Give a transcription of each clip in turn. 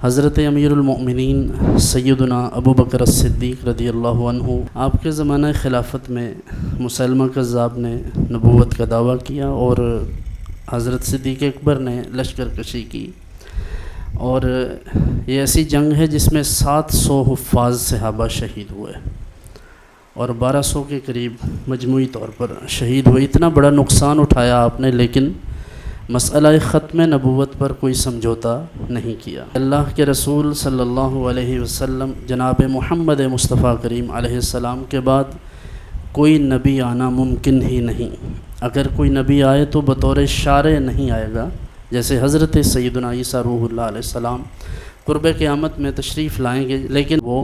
حضرت امیر المؤمنین سیدنا ابو بکر الصدیق رضی اللہ عنہ، آپ کے زمانہ خلافت میں مسیلمہ کذاب نے نبوت کا دعویٰ کیا اور حضرت صدیق اکبر نے لشکر کشی کی، اور یہ ایسی جنگ ہے جس میں 700 حفاظ صحابہ شہید ہوئے اور 1200 کے قریب مجموعی طور پر شہید ہوئے۔ اتنا بڑا نقصان اٹھایا آپ نے، لیکن مسئلہ ختم نبوت پر کوئی سمجھوتا نہیں کیا۔ اللہ کے رسول صلی اللہ علیہ وسلم جناب محمد مصطفیٰ کریم علیہ السلام کے بعد کوئی نبی آنا ممکن ہی نہیں۔ اگر کوئی نبی آئے تو بطور شارع نہیں آئے گا، جیسے حضرت سیدنا عیسیٰ روح اللہ علیہ السلام قرب قیامت میں تشریف لائیں گے، لیکن وہ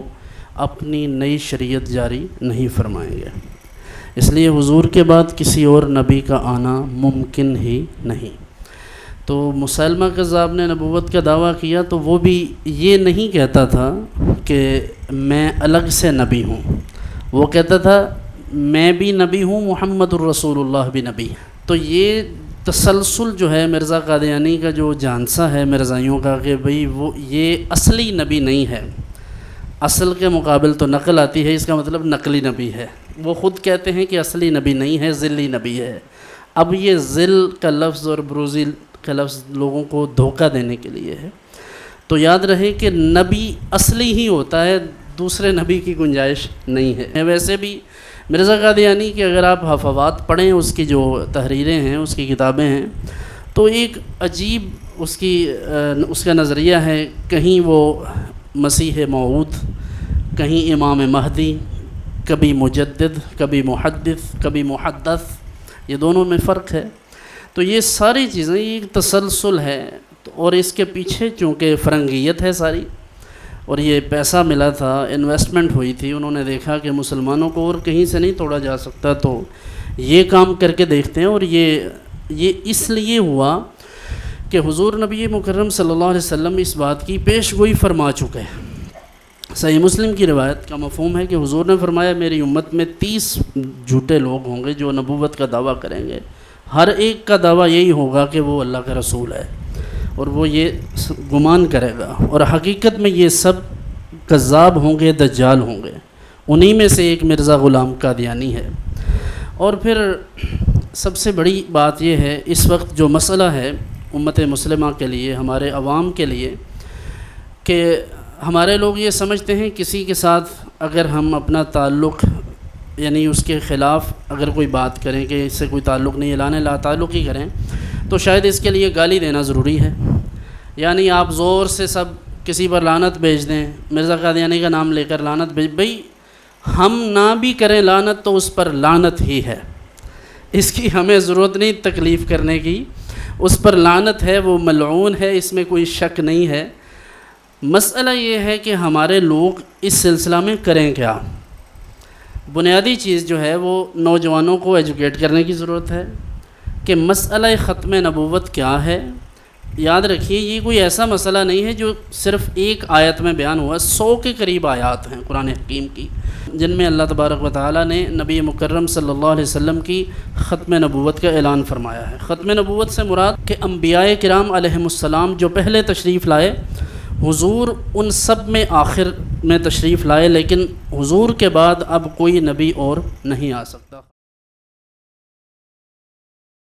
اپنی نئی شریعت جاری نہیں فرمائیں گے۔ اس لیے حضور کے بعد کسی اور نبی کا آنا ممکن ہی نہیں۔ تو مسیلمہ کذاب نے نبوت کا دعویٰ کیا تو وہ بھی یہ نہیں کہتا تھا کہ میں الگ سے نبی ہوں، وہ کہتا تھا میں بھی نبی ہوں، محمد الرسول اللہ بھی نبی۔ تو یہ تسلسل جو ہے مرزا قادیانی کا جو جھانسا ہے مرزائیوں کا کہ بھئی وہ یہ اصلی نبی نہیں ہے، اصل کے مقابل تو نقل آتی ہے، اس کا مطلب نقلی نبی ہے۔ وہ خود کہتے ہیں کہ اصلی نبی نہیں ہے، ذلی نبی ہے۔ اب یہ ذل کا لفظ اور بروزی کا لفظ لوگوں کو دھوکہ دینے کے لیے ہے۔ تو یاد رہے کہ نبی اصلی ہی ہوتا ہے، دوسرے نبی کی گنجائش نہیں ہے۔ ویسے بھی مرزا قادیانی کے اگر آپ حفوات پڑھیں، اس کی جو تحریریں ہیں، اس کی کتابیں ہیں، تو ایک عجیب اس کا نظریہ ہے۔ کہیں وہ مسیح موعود، کہیں امام مہدی، کبھی مجدد، کبھی محدث، کبھی محدث، یہ دونوں میں فرق ہے۔ تو یہ ساری چیزیں ایک تسلسل ہے، اور اس کے پیچھے چونکہ فرنگیت ہے ساری، اور یہ پیسہ ملا تھا، انویسٹمنٹ ہوئی تھی، انہوں نے دیکھا کہ مسلمانوں کو اور کہیں سے نہیں توڑا جا سکتا، تو یہ کام کر کے دیکھتے ہیں۔ اور یہ اس لیے ہوا کہ حضور نبی مکرم صلی اللہ علیہ وسلم اس بات کی پیش گوئی فرما چکے ہیں۔ صحیح مسلم کی روایت کا مفہوم ہے کہ حضور نے فرمایا میری امت میں 30 جھوٹے لوگ ہوں گے جو نبوت کا دعویٰ کریں گے، ہر ایک کا دعویٰ یہی ہوگا کہ وہ اللہ کا رسول ہے، اور وہ یہ گمان کرے گا، اور حقیقت میں یہ سب کذاب ہوں گے، دجال ہوں گے۔ انہی میں سے ایک مرزا غلام قادیانی ہے۔ اور پھر سب سے بڑی بات یہ ہے، اس وقت جو مسئلہ ہے امت مسلمہ کے لیے، ہمارے عوام کے لیے، کہ ہمارے لوگ یہ سمجھتے ہیں کسی کے ساتھ اگر ہم اپنا تعلق، یعنی اس کے خلاف اگر کوئی بات کریں کہ اس سے کوئی تعلق نہیں، اعلان لا تعلق ہی کریں، تو شاید اس کے لیے گالی دینا ضروری ہے۔ یعنی آپ زور سے سب کسی پر لعنت بھیج دیں، مرزا قادیانی کا نام لے کر لعنت بھیج، بھئی ہم نہ بھی کریں لعنت تو اس پر لعنت ہی ہے، اس کی ہمیں ضرورت نہیں تکلیف کرنے کی، اس پر لعنت ہے، وہ ملعون ہے، اس میں کوئی شک نہیں ہے۔ مسئلہ یہ ہے کہ ہمارے لوگ اس سلسلہ میں کریں کیا۔ بنیادی چیز جو ہے وہ نوجوانوں کو ایجوکیٹ کرنے کی ضرورت ہے کہ مسئلہ ختم نبوت کیا ہے۔ یاد رکھیے یہ کوئی ایسا مسئلہ نہیں ہے جو صرف ایک آیت میں بیان ہوا، 100 کے قریب آیات ہیں قرآن حکیم کی جن میں اللہ تبارک و تعالیٰ نے نبی مکرم صلی اللہ علیہ وسلم کی ختم نبوت کا اعلان فرمایا ہے۔ ختم نبوت سے مراد کہ انبیاء کرام علیہم السلام جو پہلے تشریف لائے، حضور ان سب میں آخر میں تشریف لائے، لیکن حضور کے بعد اب کوئی نبی اور نہیں آ سکتا۔